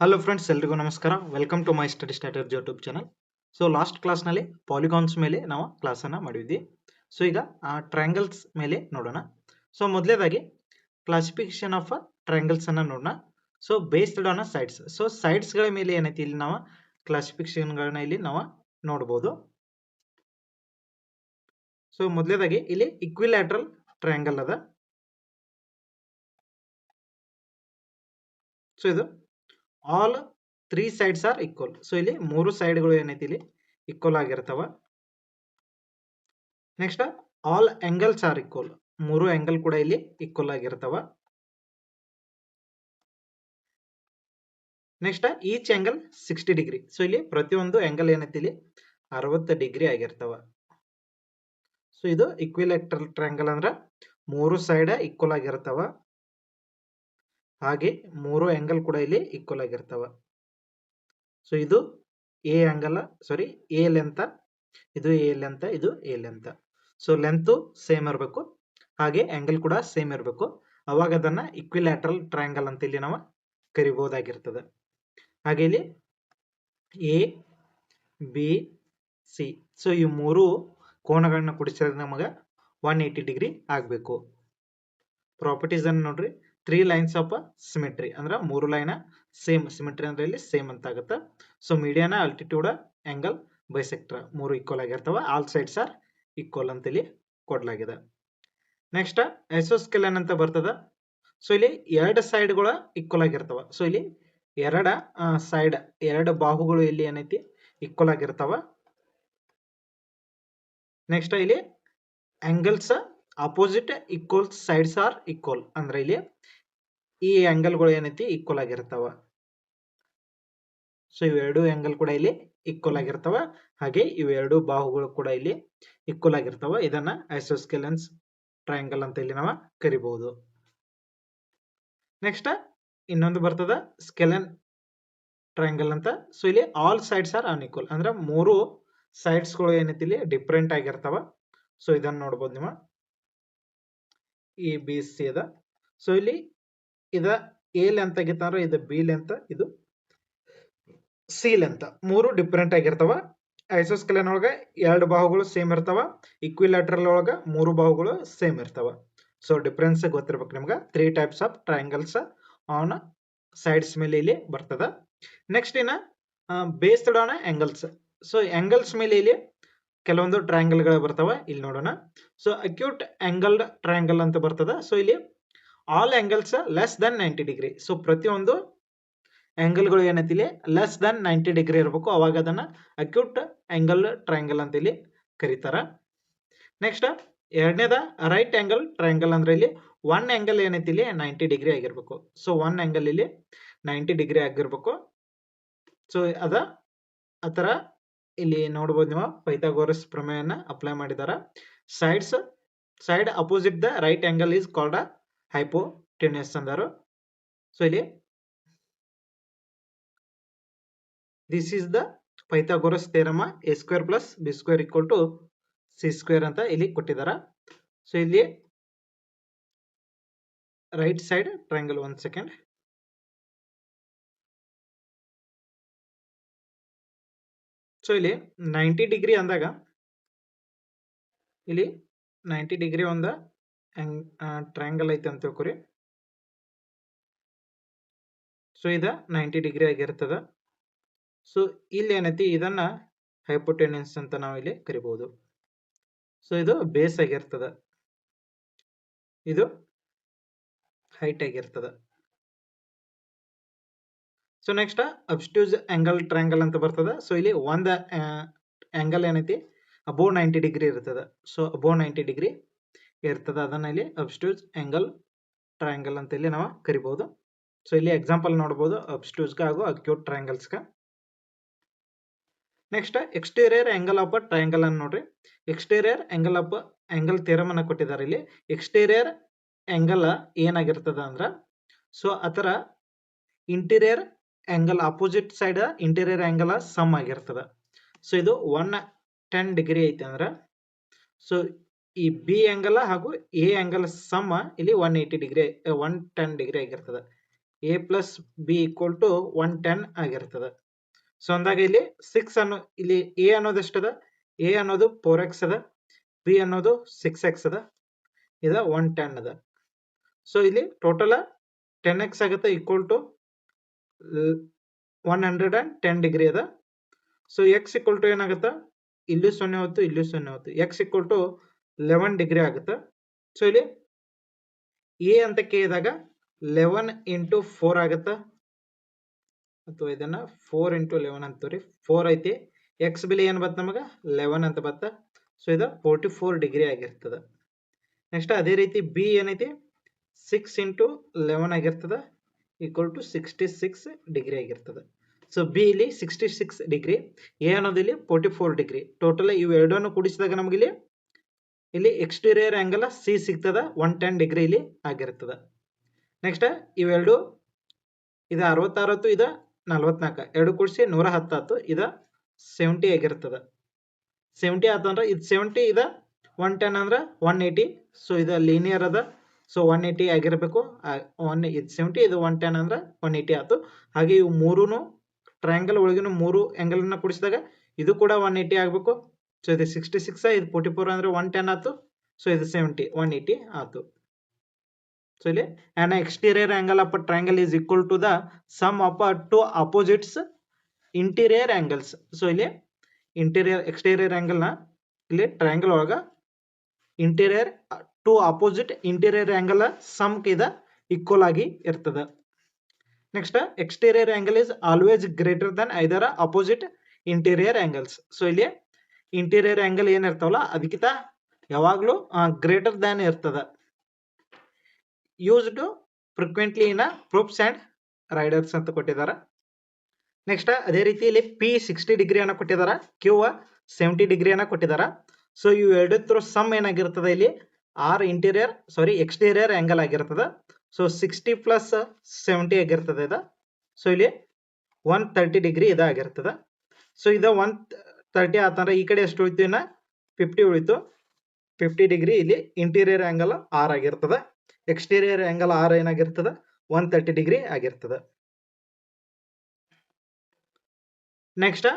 Hello friends, ಎಲ್ರಿಗೂ ನಮಸ್ಕಾರ. Welcome to my Study Starter YouTube channel. So last ಕ್ಲಾಸ್ನಲ್ಲಿ polygons ಮೇಲೆ ನಾವು ಕ್ಲಾಸನ್ನು ಮಾಡಿದ್ವಿ. ಸೊ ಈಗ ಟ್ರಯಾಂಗಲ್ಸ್ ಮೇಲೆ ನೋಡೋಣ. ಸೊ ಮೊದಲೇದಾಗಿ ಕ್ಲಾಸಿಫಿಕೇಶನ್ ಆಫ್ ಟ್ರಯಾಂಗಲ್ಸ್ ಅನ್ನು ನೋಡೋಣ. So based on sides. So ಸೈಡ್ಸ್ಗಳ ಮೇಲೆ ಏನೈತಿ ಇಲ್ಲಿ ನಾವು ಕ್ಲಾಸಿಫಿಕೇಶನ್ಗಳನ್ನ ಇಲ್ಲಿ ನಾವು ನೋಡ್ಬೋದು. ಸೊ ಮೊದಲೇದಾಗಿ ಇಲ್ಲಿ ಇಕ್ವಿಲ್ಯಾಟ್ರಲ್ ಟ್ರಯಾಂಗಲ್ ಅದ. ಸೊ ಇದು all 3 sides are equal. So ಇಲ್ಲಿ 3 ಸೈಡ್ಗಳು ಏನೈತಿ ಇಲ್ಲಿ ಈಕ್ವಲ್ ಆಗಿರ್ತಾವ. Next all angles are equal. 3 angle ಕೂಡ ಇಲ್ಲಿ ಈಕ್ವಲ್ ಆಗಿರ್ತಾವ. Next each angle 60 degree. So ಇಲ್ಲಿ ಪ್ರತಿಯೊಂದು ಆಂಗಲ್ ಏನೈತಿ ಇಲ್ಲಿ 60 ಡಿಗ್ರಿ ಆಗಿರ್ತಾವ. ಸೊ ಇದು ಇಕ್ವಿಲ್ಯಾಟ್ರಲ್ ಟ್ರಯಾಂಗಲ್ ಅಂದ್ರ 3 ಸೈಡ್ ಈಕ್ವಲ್ ಆಗಿರ್ತಾವ, ಹಾಗೆ 3 ಆಂಗಲ್ ಕೂಡ ಇಲ್ಲಿ ಈಕ್ವಲ್ ಆಗಿರ್ತಾವ. ಸೊ ಇದು A angle, sorry A length, ಇದು ಎ ಲೆಂತ್, ಇದು A length. So length same ಇರಬೇಕು, ಹಾಗೆ ಆಂಗಲ್ ಕೂಡ ಸೇಮ್ ಇರಬೇಕು. ಅವಾಗ ಅದನ್ನ ಇಕ್ವಿಲ್ಯಾಟ್ರಲ್ ಟ್ರಯಾಂಗಲ್ ಅಂತ ಇಲ್ಲಿ ನಾವು ಕರಿಬಹುದಾಗಿರ್ತದೆ. ಹಾಗೆ ಇಲ್ಲಿ ಎ ಬಿ ಸಿ, ಸೊ ಈ 3 ಕೋನಗಳನ್ನ ಕೂಡಿಸಿದ್ರೆ ನಮಗೆ 180 ಡಿಗ್ರಿ ಆಗಬೇಕು. ಪ್ರಾಪರ್ಟೀಸ್ ಅನ್ನು ನೋಡ್ರಿ. 3 ಲೈನ್ಸ್ ಆಫ್ ಸಿಮೆಟ್ರಿ ಅಂದ್ರೆ 3 ಲೈನ್ ಸೇಮ್ ಸಿಮೆಟ್ರಿ ಅಂದ್ರೆ ಇಲ್ಲಿ ಸೇಮ್ ಅಂತ ಆಗುತ್ತೆ. So median, altitude, angle, bisector 3 equal ಆಗಿರ್ತಾವ. ಆಲ್ ಸೈಡ್ಸ್ ಆರ್ ಈಕ್ವಲ್ ಅಂತ ಇಲ್ಲಿ ಕೊಡಲಾಗಿದೆ. ನೆಕ್ಸ್ಟ್ ಐಸೋಸ್ಕೆಲನ್ ಅಂತ ಬರ್ತದ. ಸೊ ಇಲ್ಲಿ 2 ಸೈಡ್ಗಳು ಈಕ್ವಲ್ ಆಗಿರ್ತಾವ. ಸೊ ಇಲ್ಲಿ 2 ಸೈಡ್, 2 ಬಾಹುಗಳು ಇಲ್ಲಿ ಏನೈತಿ ಈಕ್ವಲ್ ಆಗಿರ್ತಾವ. ನೆಕ್ಸ್ಟ್ ಇಲ್ಲಿ angles opposite equal sides are equal ಅಂದ್ರೆ ಇಲ್ಲಿ ಈ ಆಂಗಲ್ಗಳು ಏನೈತಿ ಈಕ್ವಲ್ ಆಗಿರ್ತಾವ. ಸೊ ಇವೆರಡು ಆಂಗಲ್ ಕೂಡ ಇಲ್ಲಿ ಈಕ್ವಲ್ ಆಗಿರ್ತಾವ, ಹಾಗೆ ಇವೆರಡು ಬಾಹುಗಳು ಕೂಡ ಇಲ್ಲಿ ಈಕ್ವಲ್ ಆಗಿರ್ತಾವ. ಇದನ್ನ ಐಸೋಸ್ಕೆಲನ್ಸ್ ಟ್ರಯಾಂಗಲ್ ಅಂತ ಇಲ್ಲಿ ನಾವು ಕರಿಬಹುದು. ನೆಕ್ಸ್ಟ್ ಇನ್ನೊಂದು ಬರ್ತದ ಸ್ಕೆಲನ್ ಟ್ರಯಾಂಗಲ್ ಅಂತ. ಸೊ ಇಲ್ಲಿ ಆಲ್ ಸೈಡ್ಸ್ ಆರ್ ಅನ್ಈಕ್ವಲ್ ಅಂದ್ರೆ 3 ಸೈಡ್ಸ್ ಗಳು ಏನೈತಿ ಇಲ್ಲಿ ಡಿಫ್ರೆಂಟ್ ಆಗಿರ್ತಾವ. ಸೊ ಇದನ್ನ ನೋಡ್ಬೋದು ನೀವು. ಈ ಬಿ ಸಿ ಅದ. ಸೊ ಇಲ್ಲಿ ಇದ ಎ ಲೆಂತ್ ಆಗಿತ್ತಂದ್ರೆ ಇದು ಬಿ ಲೆಂತ್, ಇದು ಸಿ ಲೆಂತ್, 3 ಡಿಫ್ರೆಂಟ್ ಆಗಿರ್ತಾವ. ಐಸೋಸ್ಕೆಲನ್ ಒಳಗ 2 ಬಾಹುಗಳು ಸೇಮ್ ಇರ್ತಾವ. ಇಕ್ವಿಲ್ಯಾಟ್ರಲ್ ಒಳಗ 3 ಬಾಹುಗಳು ಸೇಮ್ ಇರ್ತಾವ. ಸೊ ಡಿಫ್ರೆನ್ಸ್ ಗೊತ್ತಿರ್ಬೇಕು ನಿಮ್ಗೆ. 3 types of triangles on sides ಮೇಲೆ ಇಲ್ಲಿ ಬರ್ತದ. ನೆಕ್ಸ್ಟ್ ಇನ್ನ based on angles. So angles ಮೇಲೆ ಇಲ್ಲಿ ಕೆಲವೊಂದು ಟ್ರಯಾಂಗಲ್ ಗಳು ಬರ್ತವೆ, ಇಲ್ಲಿ ನೋಡೋಣ. ಸೊ ಅಕ್ಯೂಟ್ ಆಂಗಲ್ಡ್ ಟ್ರಯಾಂಗಲ್ ಅಂತ ಬರ್ತದ. ಸೊ ಇಲ್ಲಿ all angles less than 90 degree. So ಪ್ರತಿಯೊಂದು ಆಂಗಲ್ಗಳು ಏನೈತಿ ಇಲ್ಲಿ ಲೆಸ್ ದನ್ 90 ಡಿಗ್ರಿ ಇರಬೇಕು, ಅವಾಗ ಅದನ್ನ ಅಕ್ಯೂಟ್ ಆಂಗಲ್ ಟ್ರಯಾಂಗಲ್ ಅಂತ ಇಲ್ಲಿ ಕರೀತಾರ. ನೆಕ್ಸ್ಟ್ ಎರಡನೇದ ರೈಟ್ ಆಂಗಲ್ ಟ್ರಯಾಂಗಲ್ ಅಂದ್ರೆ ಇಲ್ಲಿ 1 ಆಂಗಲ್ ಏನೈತಿ ಇಲ್ಲಿ 90 ಡಿಗ್ರಿ ಆಗಿರ್ಬೇಕು. ಸೊ 1 ಆಂಗಲ್ ಇಲ್ಲಿ 90 ಡಿಗ್ರಿ ಆಗಿರ್ಬೇಕು. ಸೊ ಆತರ ಇಲ್ಲಿ ನೋಡಬಹುದು ನೀವು. ಪೈಥಾಗೋರಸ್ ಪ್ರಮೇಯನ ಅಪ್ಲೈ ಮಾಡಿದಾರ. Side opposite the right angle is called hypotenuse ಅಂದಾರು. ಸೊ ಇಲ್ಲಿ this is the Pythagoras theorem. A square plus b square equal to c square ಅಂತ ಇಲ್ಲಿ ಕೊಟ್ಟಿದಾರ. ಸೊ ಇಲ್ಲಿ right side triangle, 1 second. So ಇಲ್ಲಿ 90 degree ಅಂದಾಗ ಇಲ್ಲಿ 90 ಡಿಗ್ರಿ ಒಂದು ಟ್ರಯಾಂಗಲ್ ಐತೆ ಅಂತ ತಿಳ್ಕೊರಿ. ಸೊ ಇದ 90 ಡಿಗ್ರಿ ಆಗಿರ್ತದ. ಸೊ ಇಲ್ಲಿ ಏನೈತಿ ಇದನ್ನ ಹೈಪೋಟೆನ್ಯೂಸ್ ಅಂತ ನಾವು ಇಲ್ಲಿ ಕರಿಬಹುದು. ಸೊ ಇದು ಬೇಸ್ ಆಗಿರ್ತದ, ಇದು ಹೈಟ್ ಆಗಿರ್ತದ. ಸೊ ನೆಕ್ಸ್ಟ್ ಅಬ್ಸ್ಟ್ಯೂಸ್ ಆಂಗಲ್ ಟ್ರಯಾಂಗಲ್ ಅಂತ ಬರ್ತದ. ಸೊ ಇಲ್ಲಿ ಒಂದು ಆಂಗಲ್ ಏನೈತಿ ಅಬೋವ್ 90 ಡಿಗ್ರಿ ಇರ್ತದ. ಸೊ ಅಬೋವ್ 90 ಡಿಗ್ರಿ ಇರ್ತದ, ಅದನ್ನ ಇಲ್ಲಿ ಅಬ್ಸ್ಟ್ಯೂಸ್ ಆಂಗಲ್ ಟ್ರಯಾಂಗಲ್ ಅಂತ ಇಲ್ಲಿ ನಾವು ಕರಿಬಹುದು. ಸೊ ಇಲ್ಲಿ ಎಕ್ಸಾಂಪಲ್ ನೋಡಬಹುದು ಅಬ್ಸ್ಟ್ಯೂಸ್ಗ ಹಾಗೂ ಅಕ್ಯೂಟ್ ಟ್ರಯಾಂಗಲ್ಸ್ಗ. Next exterior angle of triangle ಅನ್ನು ನೋಡ್ರಿ. Exterior angle of angle theorem ಅನ್ನ ಕೊಟ್ಟಿದ್ದಾರೆ ಇಲ್ಲಿ. ಎಕ್ಸ್ಟೀರಿಯರ್ ಆಂಗಲ್ ಏನಾಗಿರ್ತದ ಅಂದ್ರ, ಸೊ ಆತರ interior angle opposite side interior angle sum ಆಗಿರ್ತದ. ಸೊ ಇದು 110 ಡಿಗ್ರಿ ಐತೆ ಅಂದ್ರ, ಸೊ ಈ ಬಿ ಆಂಗಲ್ ಹಾಗೂ ಎ ಆಂಗಲ್ ಸಮ್ ಇಲ್ಲಿ 110 ಡಿಗ್ರಿ ಆಗಿರ್ತದ. A plus b equal to 110 ಆಗಿರ್ತದೆ. ಸೊ ಅಂದಾಗ ಇಲ್ಲಿ 6 ಅನ್ನೋ ಇಲ್ಲಿ ಎ ಅನ್ನೋದು ಎಷ್ಟದ, ಎ ಅನ್ನೋದು 4x ಅದ, ಬಿ ಅನ್ನೋದು 6x ಅದ, ಇದ 110 ಅದ. ಸೊ ಇಲ್ಲಿ ಟೋಟಲ್ 10x ಆಗುತ್ತೆ ಈಕ್ವಲ್ ಟು 110 ಡಿಗ್ರಿ ಅದ. ಸೊ ಎಕ್ಸ್ ಈಕ್ವಲ್ ಟು ಏನಾಗುತ್ತೆ, ಇಲ್ಲಿ 0 ಹೊತ್ತು ಇಲ್ಲಿ 0 ಹೊತ್ತು, ಎಕ್ಸ್ ಈಕ್ವಲ್ ಟು 11 ಡಿಗ್ರಿ ಆಗುತ್ತೆ. ಸೊ ಇಲ್ಲಿ ಎ ಅಂತ ಕೇಳಿದಾಗ 11 ಇಂಟು 4 ಆಗುತ್ತೆ, ಅಥವಾ ಇದನ್ನ 4 ಇಂಟು 11 ಅಂತೀವಿ. 4 ಐತಿ, ಎಕ್ಸ್ ಬೆಲೆ ಏನು ಬತ್ತ ನಮಗೆ 11 ಅಂತ ಬತ್ತ. ಸೊ ಇದು 44 ಡಿಗ್ರಿ ಆಗಿರ್ತದೆ. ನೆಕ್ಸ್ಟ್ ಅದೇ ರೀತಿ ಬಿ ಏನೈತಿ 6 ಇಂಟು 11 ಆಗಿರ್ತದೆ ಈಕ್ವಲ್ ಟು 66 ಡಿಗ್ರಿ ಆಗಿರ್ತದೆ. ಸೊ ಬಿ ಇಲ್ಲಿ 66 ಡಿಗ್ರಿ, ಎ ಅನ್ನೋದು ಇಲ್ಲಿ 44 ಡಿಗ್ರಿ. ಟೋಟಲ್ ಇವು ಎರಡನ್ನು ಕೂಡಿಸಿದಾಗ ನಮಗೆ ಇಲ್ಲಿ ಎಕ್ಸ್ಟೀರಿಯರ್ ಆಂಗಲ್ ಸಿ ಸಿಗ್ತದ, 110 ಡಿಗ್ರಿ ಇಲ್ಲಿ ಆಗಿರ್ತದೆ. ನೆಕ್ಸ್ಟ್ ಇವೆರಡು ಇದು 66 ಇದು 44, ಎರಡು ಕೂಡಿಸಿ 110 ಆಯ್ತು, ಇದು 70 ಆಗಿರ್ತದೆ. 70 ಆತಂದ್ರೆ ಇದು 70 ಇದು 110 ಅಂದ್ರೆ 180. ಸೊ ಇದು ಲೀನಿಯರ್ ಅದ, ಸೊ 180 ಆಗಿರಬೇಕು. ಇದು 70 ಇದು 110 ಅಂದ್ರೆ 180 ಆಯ್ತು. ಹಾಗೆ ಇವು ಮೂರೂ ಟ್ರಯಾಂಗಲ್ ಒಳಗಿನ ಮೂರು ಆಂಗಲ್ ಅನ್ನ ಕೂಡಿಸಿದಾಗ ಇದು ಕೂಡ 180 ಆಗಬೇಕು. ಸೊ ಇದು 66, ಇದು 44 ಅಂದ್ರೆ 110 ಆಯ್ತು. ಸೊ ಇದು 70 180 ಆಯ್ತು. ಸೊ ಇಲ್ಲಿ an exterior angle of a triangle is equal to the sum of two opposites interior angles. So ಇಲ್ಲಿ ಇಂಟೀರಿಯರ್ ಎಕ್ಸ್ಟೀರಿಯರ್ ಆಂಗಲ್ ನ ಇಲ್ಲಿ ಟ್ರಯಾಂಗಲ್ ಒಳಗ interior two opposite interior angle sum ಇದ ಈಕ್ವಲ್ ಆಗಿ ಇರ್ತದೆ. Next exterior angle is always greater than either opposite interior angles. So ಇಲ್ಲಿ interior angle ಏನಿರ್ತಾವಲ್ಲ ಅದಕ್ಕಿಂತ ಯಾವಾಗ್ಲೂ ಗ್ರೇಟರ್ ದ್ಯಾನ್ ಇರ್ತದ. Used frequently in proofs and riders ಅಂತ ಕೊಟ್ಟಿದ್ದಾರೆ. ನೆಕ್ಸ್ಟ್ ಅದೇ ರೀತಿ ಇಲ್ಲಿ ಪಿ 60 ಡಿಗ್ರಿ ಅನ್ನ ಕೊಟ್ಟಿದ್ದಾರೆ, ಕ್ಯೂ 70 ಡಿಗ್ರಿ ಅನ್ನ ಕೊಟ್ಟಿದ್ದಾರೆ. ಸೊ ಇವು ಎರಡತ್ರ ಸಮ್ ಏನಾಗಿರ್ತದೆ ಇಲ್ಲಿ ಆರ್ ಎಕ್ಸ್ಟೀರಿಯರ್ ಆಂಗಲ್ ಆಗಿರ್ತದೆ. ಸೊ 60 ಪ್ಲಸ್ 70 ಆಗಿರ್ತದೆ ಇದು. ಸೊ ಇಲ್ಲಿ 130 ಡಿಗ್ರಿ ಇದಾಗಿರ್ತದೆ. ಸೊ ಇದು 130 ಆತಂದ್ರೆ ಈ ಕಡೆ ಎಷ್ಟು ಉಳಿತು, ಇನ್ನ 50 ಉಳಿತು. 50 ಡಿಗ್ರಿ ಇಲ್ಲಿ ಇಂಟೀರಿಯರ್ ಆಂಗಲ್ ಆರ್ ಆಗಿರ್ತದೆ, ಎಕ್ಸ್ಟೀರಿಯರ್ ಆಂಗಲ್ ಆರ್ ಏನಾಗಿರ್ತದೆ 130 ಡಿಗ್ರಿ ಆಗಿರ್ತದೆ. Next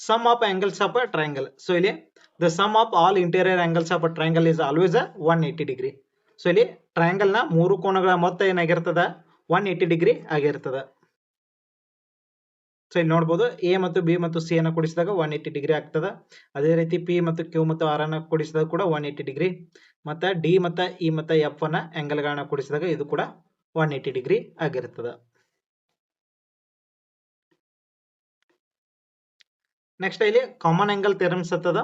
sum of angles of a triangle. So ಇಲ್ಲಿ the sum of all interior angles of a triangle is always 180 degree. So ಇಲ್ಲಿ ಟ್ರಯಾಂಗಲ್ ನ ಮೂರು ಕೋನಗಳ ಮೊತ್ತ ಏನಾಗಿರ್ತದ 180 ಡಿಗ್ರಿ ಆಗಿರ್ತದ. ಸೊ ಇಲ್ಲಿ ನೋಡಬಹುದು ಎ ಮತ್ತು ಬಿ ಮತ್ತು ಸಿ ಅನ್ನ ಕೂಡಿಸಿದಾಗ 180 ಡಿಗ್ರಿ ಆಗ್ತದ. ಅದೇ ರೀತಿ ಪಿ ಮತ್ತು ಕ್ಯೂ ಮತ್ತು ಆರ್ ಅನ್ನ ಕೂಡಿಸಿದಾಗ ಕೂಡ 180 ಡಿಗ್ರಿ, ಮತ್ತೆ ಡಿ ಮತ್ತು ಇ ಮತ್ತು ಎಫ್ ಅನ್ನ ಆಂಗಲ್ ಗಳನ್ನ ಕೂಡಿಸಿದಾಗ ಇದು ಕೂಡ 180 ಡಿಗ್ರಿ ಆಗಿರ್ತದ. ನೆಕ್ಸ್ಟ್ ಇಲ್ಲಿ ಕಾಮನ್ ಆಂಗಲ್ ಥಿಯರಮ್ಸ್ ಅಂತದ.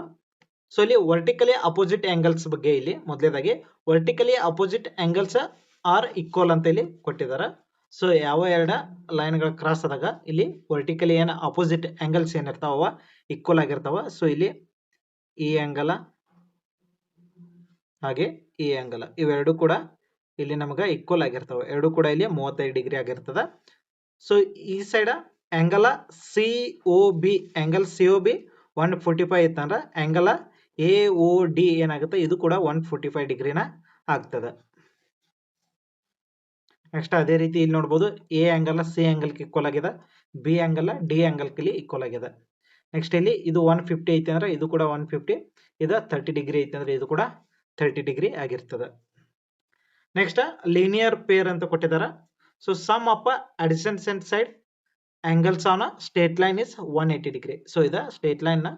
ಸೊ ಇಲ್ಲಿ ವರ್ಟಿಕಲಿ ಅಪೋಸಿಟ್ ಆಂಗಲ್ಸ್ ಬಗ್ಗೆ ಇಲ್ಲಿ ಮೊದಲೇದಾಗಿ vertically opposite angles are equal ಅಂತ ಇಲ್ಲಿ ಕೊಟ್ಟಿದ್ದಾರೆ. ಸೊ ಯಾವ ಎರಡು ಲೈನ್ಗಳ ಕ್ರಾಸ್ ಆದಾಗ ಇಲ್ಲಿ ವರ್ಟಿಕಲಿ ಏನ ಅಪೋಸಿಟ್ ಆಂಗಲ್ಸ್ ಏನಿರ್ತಾವ ಈಕ್ವಲ್ ಆಗಿರ್ತಾವ. ಸೊ ಇಲ್ಲಿ ಈ ಆಂಗಲ್ ಹಾಗೆ ಈ ಆಂಗಲ್ ಇವೆರಡು ಕೂಡ ಇಲ್ಲಿ ನಮಗ ಈಕ್ವಲ್ ಆಗಿರ್ತಾವ, ಎರಡು ಕೂಡ ಇಲ್ಲಿ 35 ಡಿಗ್ರಿ ಆಗಿರ್ತದ. ಸೊ ಈ side angle C O B 145 ಇತ್ತಂದ್ರೆ ಆಂಗಲ್ ಎ ಒ ಡಿ ಏನಾಗುತ್ತೆ ಇದು ಕೂಡ 145 ಡಿಗ್ರಿನ ಆಗ್ತದೆ. ನೆಕ್ಸ್ಟ್ ಅದೇ ರೀತಿ ಇಲ್ಲಿ ನೋಡಬಹುದು a angle c angle equal ಆಗಿದೆ, b angle d angle equal ಆಗಿದೆ. ನೆಕ್ಸ್ಟ್ ಇಲ್ಲಿ ಇದು 150 ಐತಿ ಅಂದ್ರೆ ಇದು ಕೂಡ 150, ಇದು 30 ಡಿಗ್ರಿ ಐತಿ ಅಂದ್ರೆ ಇದು ಕೂಡ 30 ಡಿಗ್ರಿ ಆಗಿರ್ತದೆ. ನೆಕ್ಸ್ಟ್ ಲೀನಿಯರ್ ಪೇರ್ ಅಂತ ಕೊಟ್ಟಿದ್ದಾರೆ. So sum of adjacent side angles on a straight line is 180 degree. So ಇದ ಸ್ಟ್ರೇಟ್ ಲೈನ್ ನ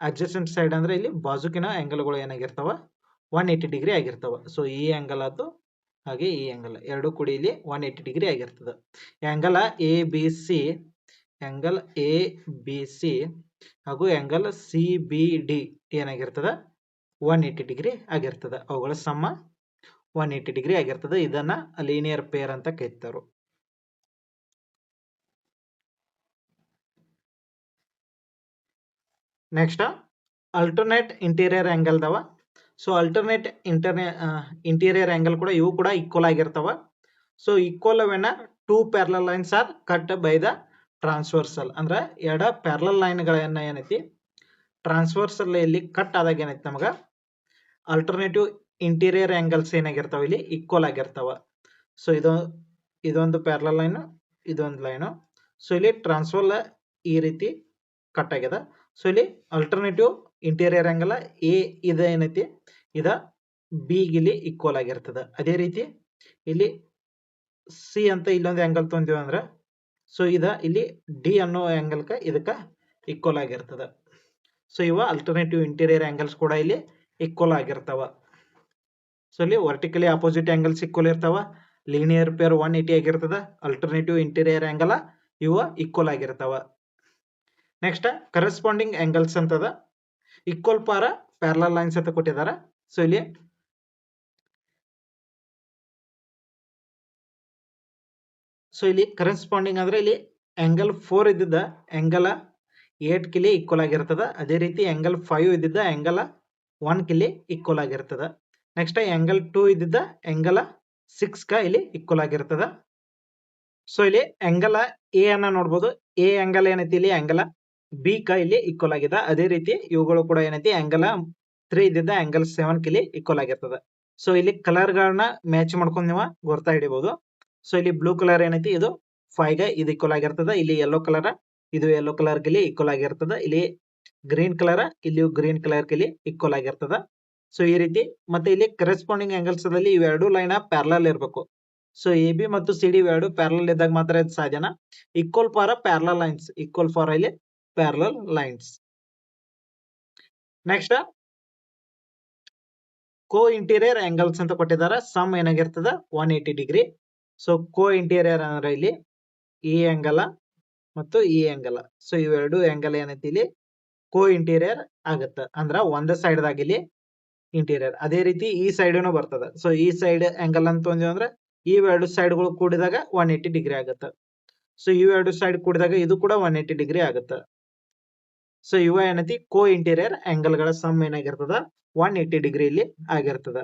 ಅಡ್ಜಸೆಂಟ್ ಸೈಡ್ ಅಂದ್ರೆ ಇಲ್ಲಿ ಬಾಜುಕಿನ ಆಂಗಲ್ ಗಳು ಏನಾಗಿರ್ತಾವ 180 ಡಿಗ್ರಿ ಆಗಿರ್ತಾವ. ಸೊ ಈ ಆಂಗಲ್ ಅದು ಹಾಗೆ ಈ ಆಂಗಲ್ ಎರಡು ಕೂಡಿ ಇಲ್ಲಿ 180 ಡಿಗ್ರಿ ಆಗಿರ್ತದೆ. ಆಂಗಲ್ ಎ ಬಿ ಸಿ ಹಾಗೂ ಆಂಗಲ್ ಸಿ ಬಿ ಡಿ ಏನಾಗಿರ್ತದೆ 180 ಡಿಗ್ರಿ ಆಗಿರ್ತದೆ. ಅವುಗಳ ಸಮ 180 ಡಿಗ್ರಿ ಆಗಿರ್ತದೆ. ಇದನ್ನ ಲೀನಿಯರ್ ಪೇರ್ ಅಂತ ಕರೀತಾರೆ. ನೆಕ್ಸ್ಟ್ ಅಲ್ಟರ್ನೇಟ್ ಇಂಟೀರಿಯರ್ ಆಂಗಲ್ ದವ. ಸೊ ಅಲ್ಟರ್ನೇಟ್ ಇಂಟೀರಿಯರ್ ಆಂಗಲ್ ಕೂಡ ಇವು ಕೂಡ ಈಕ್ವಲ್ ಆಗಿರ್ತಾವ. So equal when two parallel lines are cut by the transversal. ಅಂದ್ರೆ ಎರಡು ಪ್ಯಾರಲಲ್ ಲೈನ್ ಗಳನ್ನ ಏನೈತಿ ಟ್ರಾನ್ಸ್ವರ್ಸಲ್ ಇಲ್ಲಿ ಕಟ್ ಆದಾಗ ಏನೈತಿ ನಮಗ ಅಲ್ಟರ್ನೇಟಿವ್ ಇಂಟೀರಿಯರ್ ಆಂಗಲ್ಸ್ ಏನಾಗಿರ್ತಾವ ಇಲ್ಲಿ ಈಕ್ವಲ್ ಆಗಿರ್ತಾವ. ಸೊ ಇದು ಇದೊಂದು ಪ್ಯಾರಲಲ್ ಲೈನ್, ಇದೊಂದು ಲೈನು. ಸೊ ಇಲ್ಲಿ ಟ್ರಾನ್ಸ್ಫರ್ ಈ ರೀತಿ ಕಟ್ ಆಗ್ಯದ. ಸೊ ಇಲ್ಲಿ ಅಲ್ಟರ್ನೇಟಿವ್ ಇಂಟೀರಿಯರ್ ಆಂಗಲ್ ಎ ಇದು ಏನೈತಿ ಇದ ಬಿ ಗಿಲಿ ಈಕ್ವಲ್ ಆಗಿರ್ತದ. ಅದೇ ರೀತಿ ಇಲ್ಲಿ ಸಿ ಅಂತ ಇಲ್ಲೊಂದು ಆಂಗಲ್ ತೊಂದಿವ ಅಂದ್ರ ಸೊ ಇದ ಇಲ್ಲಿ ಡಿ ಅನ್ನೋ ಆಂಗಲ್ಕ ಇದಕ್ಕ ಈಕ್ವಲ್ ಆಗಿರ್ತದ. ಸೊ ಇವ ಅಲ್ಟರ್ನೇಟಿವ್ ಇಂಟೀರಿಯರ್ ಆಂಗಲ್ಸ್ ಕೂಡ ಇಲ್ಲಿ ಈಕ್ವಲ್ ಆಗಿರ್ತಾವ. ಸೊ ಇಲ್ಲಿ ವರ್ಟಿಕಲಿ ಅಪೋಸಿಟ್ ಆಂಗಲ್ಸ್ ಈಕ್ವಲ್ ಇರ್ತಾವ. ಲೀನಿಯರ್ ಪೇರ್ 180 ಆಗಿರ್ತದ. ಅಲ್ಟರ್ನೇಟಿವ್ ಇಂಟೀರಿಯರ್ ಆಂಗಲ್ ಇವ ಈಕ್ವಲ್ ಆಗಿರ್ತಾವ. ನೆಕ್ಸ್ಟ್ ಕರೆಸ್ಪಾಂಡಿಂಗ್ ಆಂಗಲ್ಸ್ ಅಂತದ. ಈಕ್ವಲ್ ಫಾರ್ ಪ್ಯಾರಲಲ್ ಲೈನ್ಸ್ ಅಂತ ಕೊಟ್ಟಿದಾರ. ಸೊ ಇಲ್ಲಿ ಕರೆಸ್ಪಾಂಡಿಂಗ್ ಅಂದ್ರೆ ಇಲ್ಲಿ ಆಂಗಲ್ 4 ಇದ್ದಿದ್ದ ಆಂಗಲ್ 8 ಕಿಲಿ ಈಕ್ವಲ್ ಆಗಿರ್ತದ. ಅದೇ ರೀತಿ ಆಂಗಲ್ 5 ಇದ್ದಿದ್ದ ಆಂಗಲ್ 1 ಕಿಲಿ ಈಕ್ವಲ್ ಆಗಿರ್ತದ. ನೆಕ್ಸ್ಟ್ ಆಂಗಲ್ 2 ಇದ್ದಿದ್ದ ಆಂಗಲ್ 6 ಕ ಇಲ್ಲಿ ಈಕ್ವಲ್ ಆಗಿರ್ತದ. ಸೊ ಇಲ್ಲಿ ಆಂಗಲ್ ಎ ಅನ್ನ ನೋಡ್ಬೋದು. ಎ ಆಂಗಲ್ ಏನೈತಿ ಇಲ್ಲಿ ಆಂಗಲ್ ಬಿ ಕ ಇಲ್ಲಿ ಈಕ್ವಲ್ ಆಗಿದೆ. ಅದೇ ರೀತಿ ಇವುಗಳು ಕೂಡ ಏನೈತಿ ಆಂಗಲ್ 3 ಇದ್ದಿದ್ದ ಆಂಗಲ್ 7 ಕಿಲಿ ಈಕ್ವಲ್ ಆಗಿರ್ತದ. ಸೊ ಇಲ್ಲಿ ಕಲರ್ ಗಳನ್ನ ಮ್ಯಾಚ್ ಮಾಡ್ಕೊಂಡು ನೀವು ಗೊತ್ತಾ ಹಿಡಿಬಹುದು. ಸೊ ಇಲ್ಲಿ ಬ್ಲೂ ಕಲರ್ ಏನೈತಿ ಇದು 5 ಗೆ ಇದು ಈಕ್ವಲ್ ಆಗಿರ್ತದ. ಇಲ್ಲಿ ಯೆಲ್ಲೋ ಕಲರ್ ಇದು ಯೆಲ್ಲೋ ಕಲರ್ ಗಿಲಿ ಈಕ್ವಲ್ ಆಗಿರ್ತದ. ಇಲ್ಲಿ ಗ್ರೀನ್ ಕಲರ್ ಇಲ್ಲಿ ಗ್ರೀನ್ ಕಲರ್ ಗಿಲಿ ಈಕ್ವಲ್ ಆಗಿರ್ತದ. ಸೊ ಈ ರೀತಿ ಮತ್ತೆ ಇಲ್ಲಿ ಕರೆಸ್ಪಾಂಡಿಂಗ್ ಆಂಗಲ್ಸ್ ಅಲ್ಲಿ ಇವೆರಡು ಲೈನ್ ಪ್ಯಾರಲಲ್ ಇರಬೇಕು. ಸೊ ಎ ಬಿ ಮತ್ತು ಸಿ ಡಿ ಇವೆರಡು ಪ್ಯಾರಲಲ್ ಇದ್ದಾಗ ಮಾತ್ರ ಇದು ಸಾಧ್ಯನಾ. Equal for parallel lines, equal for ಇಲ್ಲಿ ಪ್ಯಾರಲಲ್ ಲೈನ್ಸ್. ನೆಕ್ಸ್ಟ್ ಕೋ ಇಂಟೀರಿಯರ್ ಆಂಗಲ್ಸ್ ಅಂತ ಕೊಟ್ಟಿದ್ದಾರೆ. ಸಮ್ ಏನಾಗಿರ್ತದ 180 ಡಿಗ್ರಿ. ಸೊ ಕೋ ಇಂಟೀರಿಯರ್ ಅಂದ್ರೆ ಇಲ್ಲಿ ಈ ಆಂಗಲ್ ಮತ್ತು ಈ ಆಂಗಲ್. ಸೊ ಇವೆರಡು ಆಂಗಲ್ ಏನೈತಿ ಇಲ್ಲಿ ಕೋ ಇಂಟೀರಿಯರ್ ಆಗತ್ತ. ಅಂದ್ರ ಒಂದ್ ಸೈಡ್ ದಾಗ ಇಲ್ಲಿ ಇಂಟೀರಿಯರ್. ಅದೇ ರೀತಿ ಈ ಸೈಡ್ನು ಬರ್ತದ. ಸೊ ಈ ಸೈಡ್ ಆಂಗಲ್ ಅಂತ ಅಂದ್ರೆ ಇವೆರಡು ಸೈಡ್ ಗಳು ಕೂಡಿದಾಗ 180 ಡಿಗ್ರಿ ಆಗುತ್ತೆ. ಸೊ ಇವೆರಡು ಸೈಡ್ ಕೂಡಿದಾಗ ಇದು ಕೂಡ 180 ಡಿಗ್ರಿ ಆಗುತ್ತೆ. ಸೊ ಇವ ಏನೈತಿ ಕೋ ಇಂಟೀರಿಯರ್ ಆಂಗಲ್ ಗಳ ಸಮ್ ಏನಾಗಿರ್ತದ 180 ಡಿಗ್ರಿ ಇಲ್ಲಿ ಆಗಿರ್ತದ.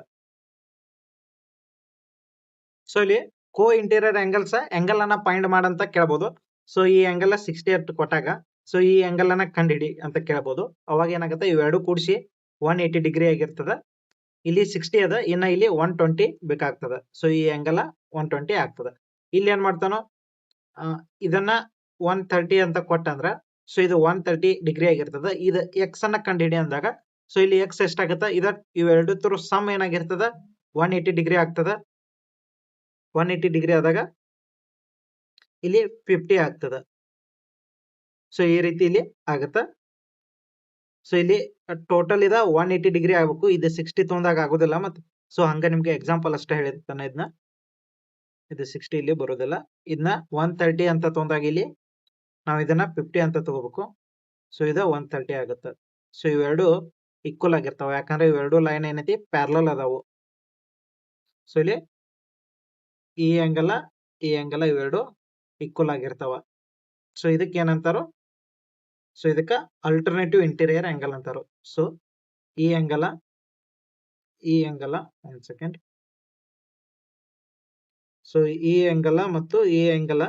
ಸೊ ಇಲ್ಲಿ ಕೋ ಇಂಟೀರಿಯರ್ ಆಂಗಲ್ಸ್ ಆಂಗಲ್ ಅನ್ನ ಫೈಂಡ್ ಮಾಡಂತ ಕೇಳಬಹುದು. ಸೊ ಈ ಆಂಗಲ್ 60 ಅಂತ ಕೊಟ್ಟಾಗ ಸೊ ಈ ಆಂಗಲ್ ಅನ್ನ ಕಂಡಿಡಿ ಅಂತ ಕೇಳಬಹುದು. ಅವಾಗ ಏನಾಗುತ್ತೆ ಇವೆರಡು ಕೂಡಿಸಿ 180 ಡಿಗ್ರಿ ಆಗಿರ್ತದ. ಇಲ್ಲಿ 60 ಅದ, ಇನ್ನ ಇಲ್ಲಿ 120 ಬೇಕಾಗ್ತದ. ಸೊ ಈ ಆಂಗಲ್ 120 ಆಗ್ತದ. ಇಲ್ಲಿ ಏನ್ ಮಾಡ್ತಾನೋ ಇದನ್ನ 130 ಅಂತ ಕೊಟ್ಟಂದ್ರ ಸೊ ಇದು 130 ಡಿಗ್ರಿ ಆಗಿರ್ತದ. ಇದು ಎಕ್ಸ್ ಅನ್ನ ಕಂಡಿಡಿ ಅಂದಾಗ ಸೊ ಇಲ್ಲಿ ಎಕ್ಸ್ ಎಷ್ಟಾಗತ್ತ ಇವೆರಡು ತರ ಸಮ್ ಏನಾಗಿರ್ತದ 180 ಡಿಗ್ರಿ ಆಗ್ತದ. 180 ಡಿಗ್ರಿ ಆದಾಗ ಇಲ್ಲಿ 50 ಆಗ್ತದ. ಸೊ ಈ ರೀತಿ ಇಲ್ಲಿ ಆಗತ್ತ. ಸೊ ಇಲ್ಲಿ ಟೋಟಲ್ ಇದ 180 ಡಿಗ್ರಿ ಆಗ್ಬೇಕು. ಇದು 60 ತೊಂದಾಗ ಆಗೋದಿಲ್ಲ. ಮತ್ತೆ ಸೊ ಹಂಗ ನಿಮ್ಗೆ ಎಕ್ಸಾಂಪಲ್ ಅಷ್ಟೇ ಹೇಳಿರ್ತಾನೆ. ಇದನ್ನ ಇದು 60 ಇಲ್ಲಿ ಬರೋದಿಲ್ಲ. ಇದನ್ನ 130 ಅಂತ ತೊಂದಾಗ ಇಲ್ಲಿ ನಾವು ಇದನ್ನ 50 ಅಂತ ತಗೋಬೇಕು. ಸೊ ಇದು 130 ಆಗುತ್ತೆ. ಸೊ ಇವೆರಡು ಈಕ್ವಲ್ ಆಗಿರ್ತಾವ. ಯಾಕಂದ್ರೆ ಇವೆರಡು ಲೈನ್ ಏನೈತಿ ಪ್ಯಾರಲಲ್ ಅದಾವು. ಸೊ ಇಲ್ಲಿ ಈ ಆಂಗಲ್ ಇವೆರಡು ಈಕ್ವಲ್ ಆಗಿರ್ತಾವ. ಸೊ ಇದಕ್ಕೆ ಏನಂತಾರೋ ಸೊ ಇದಕ್ಕ ಅಲ್ಟರ್ನೇಟಿವ್ ಇಂಟೀರಿಯರ್ ಆಂಗಲ್ ಅಂತಾರೋ. ಸೊ ಈ ಆಂಗಲ್ ಒಂದ್ ಸೆಕೆಂಡ್. ಸೊ ಈ ಆಂಗಲ್ ಮತ್ತು ಈ ಆಂಗಲ್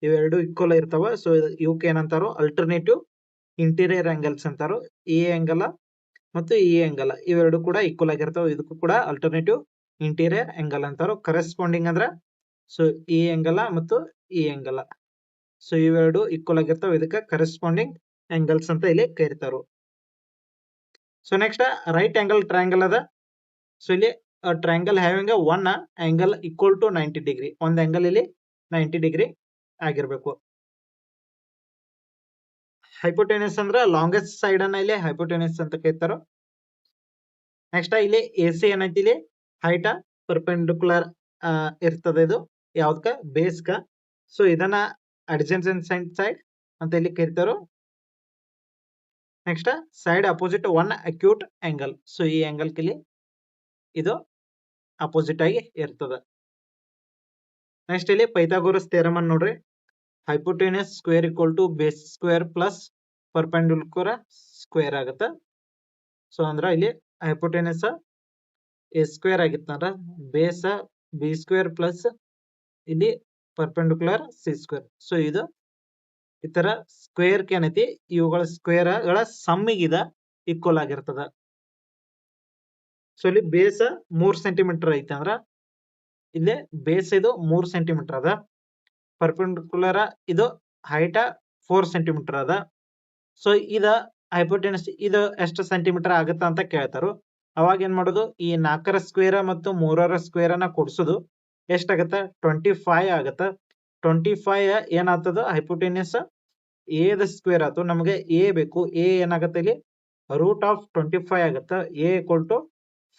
ಇವೆರಡು ಈಕ್ವಲ್ ಇರ್ತಾವ. ಸೊ ಇವಕ್ಕೆ ಏನಂತಾರೋ ಅಲ್ಟರ್ನೇಟಿವ್ ಇಂಟೀರಿಯರ್ ಆಂಗಲ್ಸ್ ಅಂತಾರೋ. ಈ ಆಂಗಲ್ ಮತ್ತು ಈ ಆಂಗಲ್ ಇವೆರಡು ಕೂಡ ಈಕ್ವಲ್ ಆಗಿರ್ತಾವ. ಇದಕ್ಕೂ ಕೂಡ ಅಲ್ಟರ್ನೇಟಿವ್ ಇಂಟೀರಿಯರ್ ಆಂಗಲ್ ಅಂತಾರೋ. ಕರೆಸ್ಪಾಂಡಿಂಗ್ ಅಂದ್ರ ಸೊ ಈ ಆಂಗಲ್ ಮತ್ತು ಈ ಆಂಗಲ್ ಸೊ ಇವೆರಡು ಈಕ್ವಲ್ ಆಗಿರ್ತಾವ. ಇದಕ್ಕೆ ಕರೆಸ್ಪಾಂಡಿಂಗ್ ಆಂಗಲ್ಸ್ ಅಂತ ಇಲ್ಲಿ ಕರೀತಾರೋ. So next right angle triangle ಅದ. ಸೊ ಇಲ್ಲಿ triangle having one angle equal to 90 degree. ಒಂದ್ ಆಂಗಲ್ ಇಲ್ಲಿ 90 ಡಿಗ್ರಿ ಆಗಿರ್ಬೇಕು. ಹೈಪೋಟೆನಸ್ ಅಂದ್ರ ಲಾಂಗೆಸ್ಟ್ ಸೈಡ್ ಅನ್ನ ಇಲ್ಲಿ ಹೈಪೋಟೆನಸ್ ಅಂತ ಕರೀತಾರೋ. ನೆಕ್ಸ್ಟ್ ಇಲ್ಲಿ ಎ ಸಿ ಏನೈತಿ ಇಲ್ಲಿ ಹೈಟ್ ಪರ್ಪೆಂಡಿಕ್ಯುಲರ್ ಇರ್ತದೆ. ಇದು ಯಾವ್ದಕ್ಕ ಬೇಸ್ಕ. ಸೊ ಇದನ್ನ ಅಡ್ಜಸೆಂಟ್ ಸೈಡ್ ಅಂತ ಇಲ್ಲಿ ಕರೀತಾರೋ. Next side opposite one acute angle. So ಈ ಆಂಗಲ್ ಇಲ್ಲಿ ಇದು ಅಪೋಸಿಟ್ ಆಗಿ ಇರ್ತದ. ನೆಕ್ಸ್ಟ್ ಇಲ್ಲಿ ಪೈಥಾಗೋರಸ್ ಥಿಯರಮ್ ಅನ್ನು ನೋಡ್ರಿ. Hypotenuse square equal to base square plus perpendicular square ಆಗುತ್ತೆ. ಸೊ ಅಂದ್ರ ಇಲ್ಲಿ ಹೈಪೋಟೆನಸ್ ಎ ಸ್ಕ್ವೇರ್ ಆಗಿತ್ತಂದ್ರ ಬೇಸ್ ಬಿ ಸ್ಕ್ವೇರ್ ಪ್ಲಸ್ ಇಲ್ಲಿ ಪರ್ಪೆಂಡಿಕ್ಯುಲರ್ ಸಿ ಸ್ಕ್ವೇರ್. ಸೊ ಇದು ಈ ತರ ಸ್ಕ್ವೇರ್ ಏನೈತಿ ಇವುಗಳ ಸ್ಕ್ವೇರ್ ಗಳ ಸಮ್ಮಿಗಿದ ಈಕ್ವಲ್ ಆಗಿರ್ತದ. ಸೊ ಇಲ್ಲಿ ಬೇಸ್ 3 ಸೆಂಟಿಮೀಟರ್ ಐತಿ ಅಂದ್ರ ಇಲ್ಲಿ ಬೇಸ್ ಇದು 3 ಸೆಂಟಿಮೀಟರ್ ಅದ. ಪರ್ಪೆಂಡಿಕ್ಯುಲರ್ ಇದು ಹೈಟ್ 4 ಸೆಂಟಿಮೀಟರ್ ಅದ. ಸೊ ಇದ ಹೈಪೋಟೆನಸ್ ಇದು ಎಷ್ಟು ಸೆಂಟಿಮೀಟರ್ ಆಗುತ್ತಾ ಅಂತ ಕೇಳ್ತಾರು. ಅವಾಗ ಏನ್ ಮಾಡೋದು, ಈ 4ರ ಸ್ಕ್ವೇರ್ ಮತ್ತು 3ರ ಸ್ಕ್ವೇರ್ ಅನ್ನ ಕೂಡಿಸೋದು. ಎಷ್ಟಾಗತ್ತ 25 ಆಗತ್ತ. 25 ಏನಾಗ್ತದ ಹೈಪೋಟೆನಸ್ ಎ ದ ಸ್ಕ್ವೇರ್ ಆಯ್ತು. ನಮಗೆ ಎ ಬೇಕು. ಎ ಏನಾಗತ್ತೆ ಇಲ್ಲಿ √25 ಆಗತ್ತ. ಎ =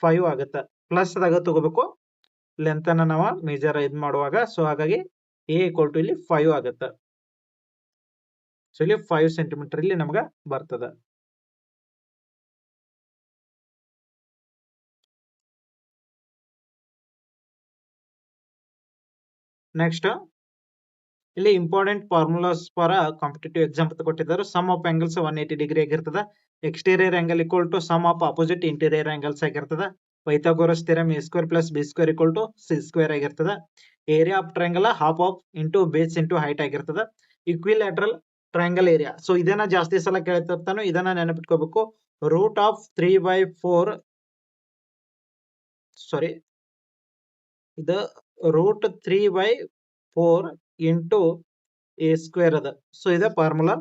5 ಆಗತ್ತ. ಪ್ಲಸ್ ದಾಗ ತಗೋಬೇಕು ಲೆಂತ್ ಅನ್ನ ನಾವು ಮೇಜರ್ ಇದ್ ಮಾಡುವಾಗ. ಸೊ ಹಾಗಾಗಿ ಎ = ಇಲ್ಲಿ 5 ಆಗತ್ತ. ಸೊ ಇಲ್ಲಿ 5 ಸೆಂಟಿಮೀಟರ್ ಇಲ್ಲಿ ನಮಗ ಬರ್ತದ. ನೆಕ್ಸ್ಟ್ ಇಲ್ಲಿ important formulas for competitive exam ಅಂತ ಕೊಟ್ಟಿದ್ದಾರೆ. ಸಮ್ ಆಫ್ ಆಂಗಲ್ಸ್ 180 ಡಿಗ್ರಿ ಆಗಿರ್ತದ. Exterior angle = sum of opposite interior angles ಆಗಿರ್ತದ. Pythagoras theorem a² + b² = c² ಆಗಿರ್ತದ. Area of triangle half of into base into height ಆಗಿರ್ತದ. Equilateral triangle area. So ಇದನ್ನ ಜಾಸ್ತಿ ಸಲ ಕೇಳ್ತಿರ್ತಾನು. ಇದನ್ನ ನೆನಪಿಟ್ಕೋಬೇಕು. √3/4 ಸಾರಿ ಇದು √3/4 ಇಂಟು a² ಅದ. ಸೊ ಇದ ಫಾರ್ಮುಲಾ.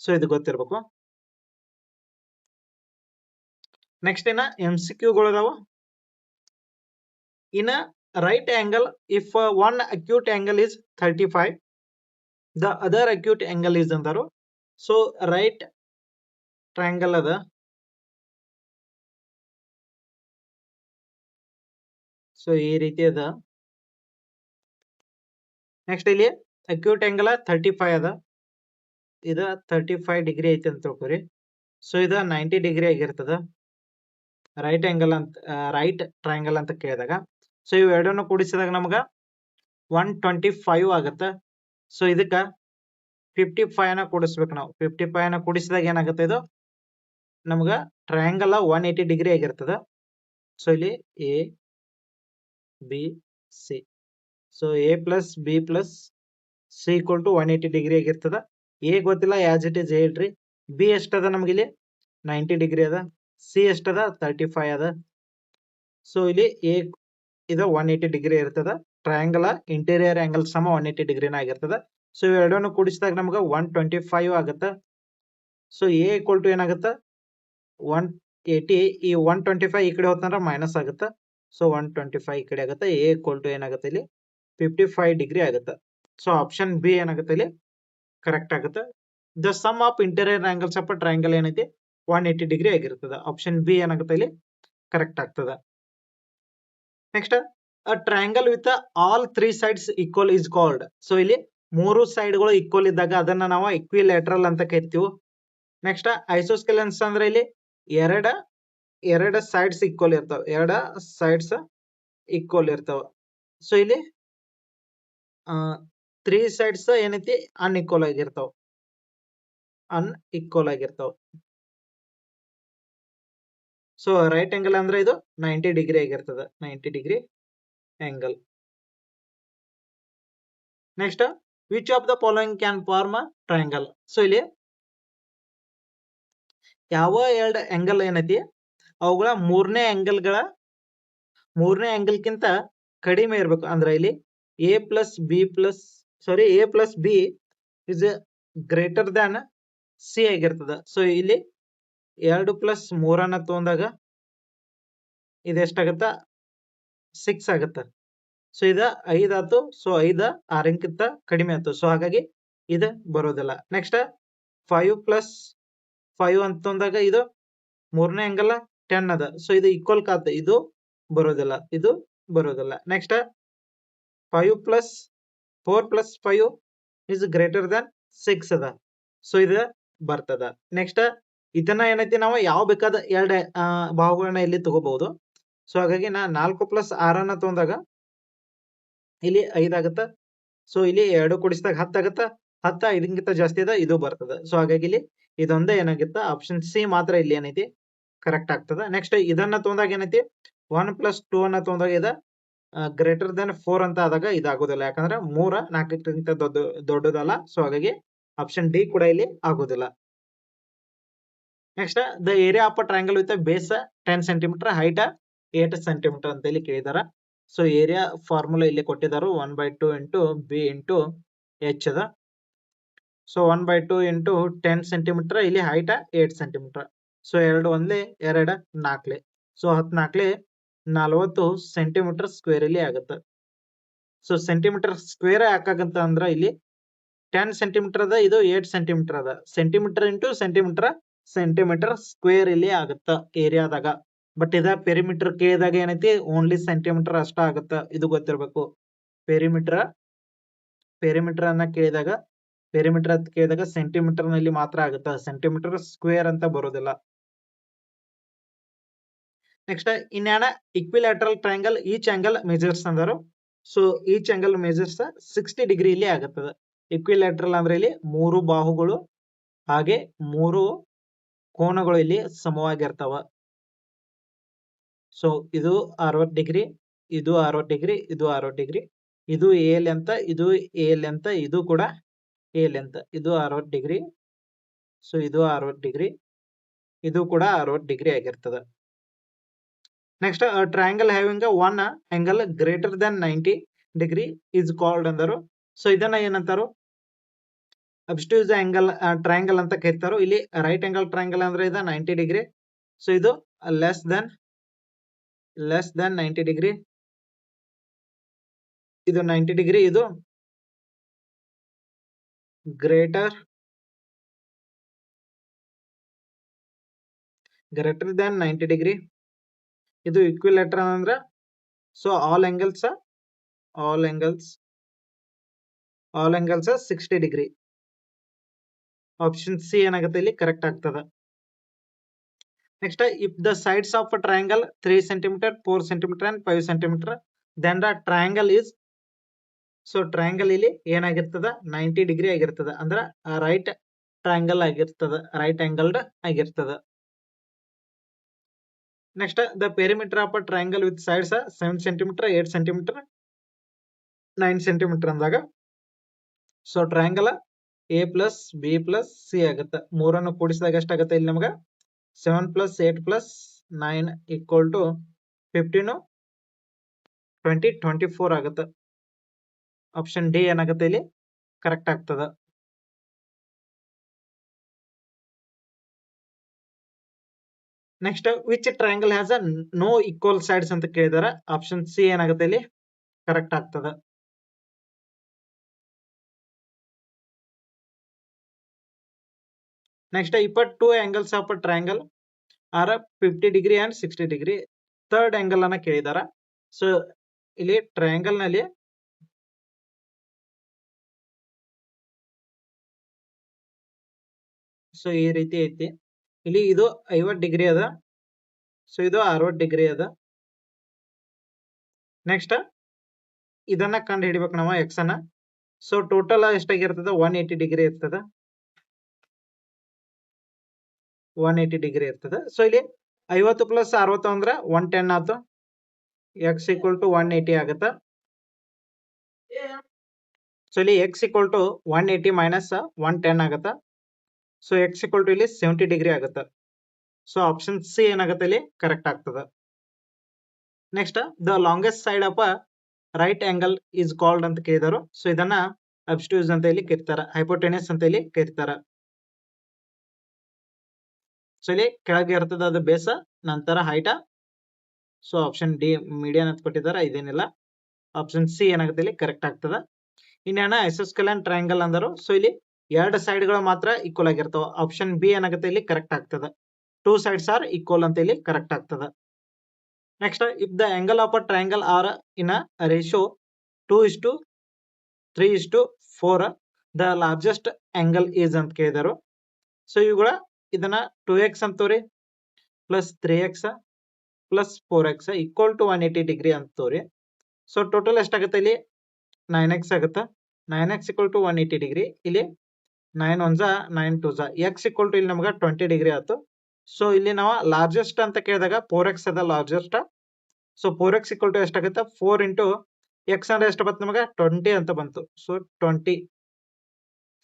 ಸೊ ಇದು ಗೊತ್ತಿರ್ಬೇಕು. ನೆಕ್ಸ್ಟ್ ಇನ್ನ MCQ ಗಳು ಅದಾವ. ಇನ್ನ right angle if one acute angle is 35, the other acute angle is ಅಂತಾರು. ಸೊ ರೈಟ್ ಟ್ರಯಾಂಗಲ್ ಅದ. ಸೊ ಈ ರೀತಿ ಅದ. ನೆಕ್ಸ್ಟ್ ಇಲ್ಲಿ ಅಕ್ಯೂಟ್ ಆಂಗಲ್ 35 ಅದ. ಇದ 35 ಡಿಗ್ರಿ ಐತಿ ಅಂತ ತಿಳ್ಕೊರಿ. ಸೊ ಇದ 90 ಡಿಗ್ರಿ ಆಗಿರ್ತದ. ರೈಟ್ ಆಂಗಲ್ ಅಂತ ರೈಟ್ ಟ್ರಯಾಂಗಲ್ ಅಂತ ಕೇಳಿದಾಗ ಸೊ ಇವೆರಡನ್ನು ಕೂಡಿಸಿದಾಗ ನಮಗ 125 ಆಗತ್ತ. ಸೊ ಇದಕ್ಕ 55 ನ ಕೂಡಿಸ್ಬೇಕು ನಾವು. 55 ನ ಕೂಡಿಸಿದಾಗ ಏನಾಗುತ್ತೆ, ಇದು ನಮಗ ಟ್ರಯಾಂಗಲ್ 180 ಡಿಗ್ರಿ ಆಗಿರ್ತದ. ಸೊ ಇಲ್ಲಿ A b C. So A plus B plus C = 180 degree ಆಗಿರ್ತದ. ಎ ಗೊತ್ತಿಲ್ಲ, ಆಸ್ ಇಟ್ ಇಸ್ ಹೇಳ್ರಿ. ಬಿ ಎಷ್ಟದ ನಮ್ಗೆ ಇಲ್ಲಿ 90 ಡಿಗ್ರಿ ಅದ. ಸಿ ಎಷ್ಟದ 35 ಅದ. ಸೊ ಇಲ್ಲಿ ಎ ಇದು 180 ಡಿಗ್ರಿ ಇರ್ತದ. ಟ್ರಯಾಂಗಲ್ ಇಂಟೀರಿಯರ್ ಆಂಗಲ್ ಸಮ 180 ಡಿಗ್ರಿನ ಆಗಿರ್ತದ. ಸೊ ಇವೆರಡನ್ನು ಕೂಡಿಸಿದಾಗ ನಮ್ಗೆ 125 ಆಗತ್ತ. ಸೊ ಎ = ಏನಾಗತ್ತ 180. ಈ 125 ಈ ಕಡೆ ಹೋತಂದ್ರ ಮೈನಸ್ ಆಗುತ್ತ. ಸೊ 125 ಈ ಕಡೆ ಆಗುತ್ತೆ. ಎ = ಏನಾಗುತ್ತೆ ಇಲ್ಲಿ 55 ಡಿಗ್ರಿ ಆಗುತ್ತೆ. ಸೊ ಆಪ್ಷನ್ ಬಿ ಏನಾಗುತ್ತೆ ಇಲ್ಲಿ ಕರೆಕ್ಟ್ ಆಗುತ್ತೆ. The sum of interior angles of triangle ಏನೈತಿ 180 ಡಿಗ್ರಿ ಆಗಿರ್ತದ. ಆಪ್ಷನ್ ಬಿ ಏನಾಗುತ್ತೆ ಇಲ್ಲಿ ಕರೆಕ್ಟ್ ಆಗ್ತದ. Next a triangle with all 3 sides equal is called. So ಇಲ್ಲಿ 3 ಸೈಡ್ಗಳು ಈಕ್ವಲ್ ಇದ್ದಾಗ ಅದನ್ನ ನಾವು ಇಕ್ವಿಲ್ಯಾಟ್ರಲ್ ಅಂತ ಕರಿತೀವಿ. ನೆಕ್ಸ್ಟ್ ಐಸೋಸ್ಕೆಲೆನ್ಸ್ ಅಂದ್ರೆ ಇಲ್ಲಿ ಎರಡು ಸೈಡ್ಸ್ ಈಕ್ವಲ್ ಇರ್ತಾವ. 2 ಸೈಡ್ಸ್ ಈಕ್ವಲ್ ಇರ್ತಾವ. ಸೊ ಇಲ್ಲಿ 3 ಸೈಡ್ಸ್ ಏನೈತಿ ಅನ್ಈಕ್ವಲ್ ಆಗಿರ್ತಾವ. ಸೊ ರೈಟ್ ಆಂಗಲ್ ಅಂದ್ರೆ ಇದು 90 ಡಿಗ್ರಿ ಆಗಿರ್ತದ. 90 degree angle. Next which of the following can form a triangle. So ಇಲ್ಲಿ ಯಾವ ಎರಡು ಆಂಗಲ್ ಏನೈತಿ ಅವುಗಳ ಮೂರನೇ ಆಂಗಲ್ಗಿಂತ ಕಡಿಮೆ ಇರ್ಬೇಕು. ಅಂದ್ರೆ ಇಲ್ಲಿ A plus B is greater than C ಆಗಿರ್ತದ. ಸೊ ಇಲ್ಲಿ 2 + 3 ತಗೊಂಡಾಗ ಇದೆಷ್ಟಾಗತ್ತ 6 ಆಗತ್ತ. ಸೊ ಇದ 5 ಆಯ್ತು. ಸೊ 5 6ಕ್ಕಿಂತ ಕಡಿಮೆ ಆಯ್ತು. ಸೊ ಹಾಗಾಗಿ ಇದು ಬರೋದಿಲ್ಲ. ನೆಕ್ಸ್ಟ್ 5 + 5 ಅಂತ ತಂದಾಗ ಇದು ಮೂರನೇ ಆಂಗಲ್ 10 ಅದ. ಸೊ ಇದು ಈಕ್ವಲ್ ಕಾತ. ಇದು ಬರೋದಿಲ್ಲ. ನೆಕ್ಸ್ಟ್ 4 + 5 ಇಸ್ ಗ್ರೇಟರ್ ದ್ಯಾನ್ 6 ಅದ. ಸೊ ಇದು ಬರ್ತದ. ನೆಕ್ಸ್ಟ್ ಇದನ್ನ ಏನೈತಿ ನಾವು ಯಾವ ಬೇಕಾದ ಎರಡು ಭಾಗಗಳನ್ನ ಇಲ್ಲಿ ತಗೋಬಹುದು. ಸೊ ಹಾಗಾಗಿ ನಾ 4 + 6 ತಗೊಂಡಾಗ ಇಲ್ಲಿ 5 ಆಗತ್ತ. ಸೊ ಇಲ್ಲಿ 2 ಕೂಡಿಸಿದಾಗ 10 ಆಗತ್ತ. 10 5ಕ್ಕಿಂತ ಜಾಸ್ತಿ ಅದ. ಇದು ಬರ್ತದ. ಸೊ ಹಾಗಾಗಿ ಇಲ್ಲಿ ಇದೊಂದೇ ಏನಾಗಿತ್ತ ಆಪ್ಷನ್ ಸಿ ಮಾತ್ರ ಇಲ್ಲಿ ಏನೈತಿ ಕರೆಕ್ಟ್ ಆಗ್ತದ. ನೆಕ್ಸ್ಟ್ ಇದನ್ನ ತಗೊಂಡಾಗ ಏನೈತಿ 1 + 2 ತಗೊಂಡಾಗ ಇದ ಗ್ರೇಟರ್ ದ್ಯಾನ್ 4 ಅಂತ ಆದಾಗ ಇದಾಗೋದಿಲ್ಲ. ಯಾಕಂದ್ರೆ 3 4ಕ್ಕಿಂತ ದೊಡ್ಡದಲ್ಲ. ಸೊ ಹಾಗಾಗಿ ಆಪ್ಷನ್ ಡಿ ಕೂಡ ಇಲ್ಲಿ ಆಗೋದಿಲ್ಲ. Next the area of triangle with base 10 centimetre height 8 centimetre ಅಂತ ಇಲ್ಲಿ ಕೇಳಿದಾರ. ಸೊ ಏರಿಯಾ ಫಾರ್ಮುಲಾ ಇಲ್ಲಿ ಕೊಟ್ಟಿದ್ದಾರೆ 1/2 ಇಂಟು ಬಿ ಇಂಟು ಎಚ್ ಅದ. ಸೊ 1/2 ಇಂಟು 10 ಸೆಂಟಿಮೀಟರ್, ಇಲ್ಲಿ height 8 centimetre. So 2 ಒಂದ್ಲೆ 2 4 so 14 40 centimetre square ಇಲ್ಲಿ ಆಗುತ್ತೆ. ಸೊ ಸೆಂಟಿಮೀಟರ್ ಸ್ಕ್ವೇರ್ ಯಾಕಾಗತ್ತ ಅಂದ್ರ ಇಲ್ಲಿ 10 ಸೆಂಟಿಮೀಟರ್ ಅದ, ಇದು 8 ಸೆಂಟಿಮೀಟರ್ ಅದ. ಸೆಂಟಿಮೀಟರ್ ಇಂಟು ಸೆಂಟಿಮೀಟರ್ ಸ್ಕ್ವೇರ್ ಇಲ್ಲಿ ಆಗುತ್ತ ಏರಿಯಾದಾಗ. ಬಟ್ ಇದ ಪೆರಿಮೀಟರ್ ಕೇಳಿದಾಗ ಏನೈತಿ ಓನ್ಲಿ ಸೆಂಟಿಮೀಟರ್ ಅಷ್ಟ ಆಗುತ್ತ, ಇದು ಗೊತ್ತಿರ್ಬೇಕು. ಪೆರಿಮೀಟರ್ ಅನ್ನ ಕೇಳಿದಾಗ ಸೆಂಟಿಮೀಟರ್ ನಲ್ಲಿ ಮಾತ್ರ ಆಗುತ್ತ, ಸೆಂಟಿಮೀಟರ್ ಸ್ಕ್ವೇರ್ ಅಂತ ಬರೋದಿಲ್ಲ. ನೆಕ್ಸ್ಟ್ ಇನ್ಯಾನ equilateral triangle each angle measures ಅಂದರು. So each angle measures 60 degree ಇಲ್ಲಿ ಆಗುತ್ತದ. ಇಕ್ವಿಲ್ಯಾಟ್ರಲ್ ಅಂದ್ರೆ ಇಲ್ಲಿ 3 ಬಾಹುಗಳು ಹಾಗೆ 3 ಕೋನಗಳು ಇಲ್ಲಿ ಸಮವಾಗಿರ್ತಾವ. ಸೊ ಇದು 60 ಡಿಗ್ರಿ, ಇದು 60 ಡಿಗ್ರಿ, ಇದು 60 ಡಿಗ್ರಿ, ಇದು ಎ ಲೆಂತ್, ಇದು ಎ ಲೆಂತ್, ಇದು ಕೂಡ ಎ ಲೆಂತ್, ಇದು 60 ಡಿಗ್ರಿ. ಸೊ ಇದು 60 ಡಿಗ್ರಿ, ಇದು ಕೂಡ 60 ಡಿಗ್ರಿ ಆಗಿರ್ತದ. Next triangle having one angle greater than 90 degree is called ಅಂದರು. ಸೊ ಇದನ್ನ ಏನಂತಾರು ಅಬ್ಸ್ಟ್ಯೂಸ್ ಆಂಗಲ್ ಟ್ರಯಾಂಗಲ್ ಅಂತ ಕರೀತಾರೋ. ಇಲ್ಲಿ ರೈಟ್ ಆಂಗಲ್ ಟ್ರಯಾಂಗಲ್ ಅಂದ್ರೆ ಇದು 90 ಡಿಗ್ರಿ. ಸೊ ಇದು ಲೆಸ್ ದನ್ 90 ಡಿಗ್ರಿ, ಇದು 90 ಡಿಗ್ರಿ, ಇದು ಗ್ರೇಟರ್ ದನ್ 90 ಡಿಗ್ರಿ. ಇದು ಇಕ್ವಿಲ್ಯಾಟ್ರಲ್ ಅಂದ್ರ so all angles 60 degree. Option C ಏನಾಗುತ್ತೆ ಇಲ್ಲಿ ಕರೆಕ್ಟ್ ಆಗ್ತದ. Next if the sides of triangle 3 centimetre 4 centimetre and 5 centimetre then the triangle is. So triangle ಇಲ್ಲಿ ಏನಾಗಿರ್ತದ 90 degree ಆಗಿರ್ತದ, ಅಂದ್ರ ರೈಟ್ ಟ್ರಯಾಂಗಲ್ ಆಗಿರ್ತದ, ರೈಟ್ ಆಂಗಲ್ಡ್ ಆಗಿರ್ತದ. Next the perimeter of triangle with sides 7 centimetre 8 centimetre 9 centimetre ಅಂದಾಗ so triangle A plus B plus C ಆಗುತ್ತೆ. ಮೂರನ್ನು ಕೂಡಿಸಿದಾಗ ಎಷ್ಟಾಗುತ್ತೆ ಇಲ್ಲಿ ನಮ್ಗೆ 7 ಪ್ಲಸ್ 8 ಪ್ಲಸ್ 9 ಈಕ್ವಲ್ ಟು 15 20 24 ಆಗುತ್ತೆ. ಆಪ್ಷನ್ ಡಿ ಏನಾಗುತ್ತೆ ಇಲ್ಲಿ ಕರೆಕ್ಟ್ ಆಗ್ತದ. Next which triangle has a no equal sides ಅಂತ ಕೇಳಿದಾರೆ. ಆಪ್ಷನ್ ಸಿ ಏನಾಗುತ್ತೆ ಇಲ್ಲಿ ಕರೆಕ್ಟ್ ಆಗ್ತದ. Next 22 angles of triangle are 50 degree and 60 degree. Third angle ಅನ್ನ ಕೇಳಿದಾರ. ಸೊ ಇಲ್ಲಿ ಟ್ರಯಾಂಗಲ್ ನಲ್ಲಿ ಸೊ ಈ ರೀತಿ ಐತಿ. ಇಲ್ಲಿ ಇದು 50 ಡಿಗ್ರಿ ಅದ, ಸೊ ಇದು 60 ಡಿಗ್ರಿ ಅದ. ನೆಕ್ಸ್ಟ್ ಇದನ್ನ ಕಂಡು ಹಿಡಿಬೇಕು ನಾವು ಎಕ್ಸ್ ಅನ್ನ. ಸೊ ಟೋಟಲ್ ಎಷ್ಟಾಗಿರ್ತದ 180 ಡಿಗ್ರಿ ಇರ್ತದ, 180 ಡಿಗ್ರಿ ಇರ್ತದ. ಸೊ ಇಲ್ಲಿ 50 ಪ್ಲಸ್ 60 ಅಂದ್ರ 110 ಆಯ್ತು. ಎಕ್ಸ್ ಈಕ್ವಲ್ ಟು 180 ಆಗುತ್ತ. ಸೊ ಇಲ್ಲಿ ಎಕ್ಸ್ ಈಕ್ವಲ್ ಟು 180 ಮೈನಸ್ 110 ಆಗುತ್ತ. ಸೊ ಎಕ್ಸ್ ಈಕ್ವಲ್ ಟು ಇಲ್ಲಿ 70 ಡಿಗ್ರಿ ಆಗುತ್ತ. ಸೊ ಆಪ್ಷನ್ ಸಿ ಏನಾಗುತ್ತೆ ಇಲ್ಲಿ ಕರೆಕ್ಟ್ ಆಗ್ತದ. Next the longest side of right angle is called ಅಂತ ಕೇಳಿದಾರು. ಸೊ ಇದನ್ನ ಅಬ್ಸ್ಟ್ಯೂಸ್ ಅಂತ ಇಲ್ಲಿ ಕರೀತಾರ, ಹೈಪೋಟೆನಸ್ ಅಂತ ಇಲ್ಲಿ ಕರೀತಾರ. ಸೊ ಇಲ್ಲಿ ಕೆಳಗೆ ಇರ್ತದ ಅದು ಬೇಸ, ನಂತರ ಹೈಟ. ಸೊ ಆಪ್ಷನ್ ಡಿ ಮೀಡಿಯನ್ ಅಂತ ಕೊಟ್ಟಿದ್ದಾರೆ, ಇದೇನಿಲ್ಲ. ಆಪ್ಷನ್ ಸಿ ಏನಾಗುತ್ತೆ ಇಲ್ಲಿ ಕರೆಕ್ಟ್ ಆಗ್ತದ. ಇನ್ನೇನ ಐಸೋಸ್ಕೆಲನ್ ಟ್ರಯಾಂಗಲ್ ಅಂದರು. ಸೊ ಇಲ್ಲಿ 2 ಸೈಡ್ ಗಳು ಮಾತ್ರ ಈಕ್ವಲ್ ಆಗಿರ್ತಾವ. ಆಪ್ಷನ್ ಬಿ ಏನಾಗುತ್ತೆ ಇಲ್ಲಿ ಕರೆಕ್ಟ್ ಆಗ್ತದ. 2 sides ಆರ್ ಈಕ್ವಲ್ ಅಂತ ಇಲ್ಲಿ ಕರೆಕ್ಟ್ ಆಗ್ತದ. Next if the angle of a triangle are in a ratio 2:3:4 the largest angle is ಅಂತ ಕೇಳಿದಾರು. ಸೊ ಇವುಗಳ ಇದನ್ನ 2x ಅಂತವ್ರಿ plus 3x plus 4x equal to 180 degree ಅಂತವ್ರಿ. ಸೊ ಟೋಟಲ್ ಎಷ್ಟಾಗುತ್ತೆ ಇಲ್ಲಿ 9x ಆಗುತ್ತೆ. 9x equal to 180 degree. ಇಲ್ಲಿ 9 1 9 2 x ಈಕ್ವಲ್ ಟು ಇಲ್ಲಿ ನಮ್ಗೆ 20 ಡಿಗ್ರಿ ಆಯ್ತು. ಸೊ ಇಲ್ಲಿ ನಾವು ಲಾರ್ಜೆಸ್ಟ್ ಅಂತ ಕೇಳಿದಾಗ 4x ಅದ largest. So 4x equal to ಎಷ್ಟಾಗುತ್ತೆ 4 ಇಂಟು x ಅಂದ್ರೆ ಎಷ್ಟು ಬಂತು ನಮಗೆ 20 ಅಂತ ಬಂತು. ಸೊ 20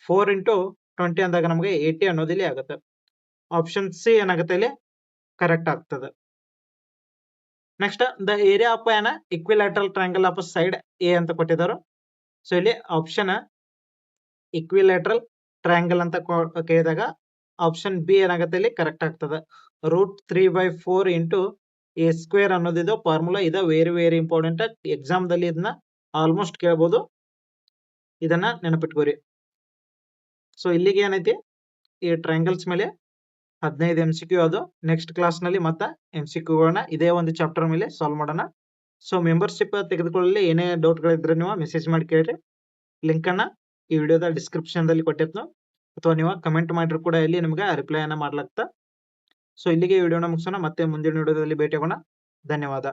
4 ಇಂಟು 20 ಅಂದಾಗ ನಮಗೆ 80 ಅನ್ನೋದು ಇಲ್ಲಿ ಆಗುತ್ತೆ. ಆಪ್ಷನ್ ಸಿ ಏನಾಗುತ್ತೆ ಇಲ್ಲಿ ಕರೆಕ್ಟ್ ಆಗ್ತದೆ. Next the area of on equilateral triangle of side A ಅಂತ ಕೊಟ್ಟಿದ್ದಾರೆ. ಸೊ ಇಲ್ಲಿ ಆಪ್ಷನ್ ಇಕ್ವಿಲ್ಯಾಟ್ರಲ್ ಟ್ರಯಾಂಗಲ್ ಅಂತ ಕೇಳಿದಾಗ ಆಪ್ಷನ್ ಬಿ ಏನಾಗುತ್ತೆ ಇಲ್ಲಿ ಕರೆಕ್ಟ್ ಆಗ್ತದೆ. √3/4 ಇಂಟು ಎ ಸ್ಕ್ವೇರ್ ಅನ್ನೋದಿದು ಫಾರ್ಮುಲಾ ಇದೆ. Very very important. ಎಕ್ಸಾಮ್ ದಲ್ಲಿ ಇದನ್ನ ಆಲ್ಮೋಸ್ಟ್ ಕೇಳ್ಬೋದು, ಇದನ್ನ ನೆನಪಿಟ್ಕೋರಿ. ಸೊ ಇಲ್ಲಿಗೆ ಏನೈತಿ ಈ ಟ್ರಯಾಂಗಲ್ಸ್ ಮೇಲೆ 15 MCQ ಅದು. ನೆಕ್ಸ್ಟ್ ಕ್ಲಾಸ್ ನಲ್ಲಿ ಮತ್ತೆ MCQಗಳನ್ನ ಇದೇ ಒಂದು ಚಾಪ್ಟರ್ ಮೇಲೆ ಸಾಲ್ವ್ ಮಾಡೋಣ. ಸೊ ಮೆಂಬರ್ಶಿಪ್ ತೆಗೆದುಕೊಳ್ಳಲಿ ಏನೇ ಡೌಟ್ ಗಳಿದ್ರೆ ನೀವು ಮೆಸೇಜ್ ಮಾಡಿ ಕೇಳ್ರಿ. ಲಿಂಕ್ ಅನ್ನ ಈ ವಿಡಿಯೋದ ಡಿಸ್ಕ್ರಿಪ್ಷನ್ ದಲ್ಲಿ ಕೊಟ್ಟಿರ್ತೀನಿ, ಅಥವಾ ನೀವು ಕಮೆಂಟ್ ಮಾಡಿದ್ರು ಕೂಡ ಇಲ್ಲಿ ನಿಮ್ಗೆ ರಿಪ್ಲೈ ಅನ್ನ ಮಾಡ್ಲಾಗ್ತಾ. ಸೊ ಇಲ್ಲಿಗೆ ವಿಡಿಯೋನ ಮುಗಿಸೋಣ. ಮತ್ತೆ ಮುಂದಿನ ವಿಡಿಯೋದಲ್ಲಿ ಭೇಟಿ ಆಗೋಣ. ಧನ್ಯವಾದ.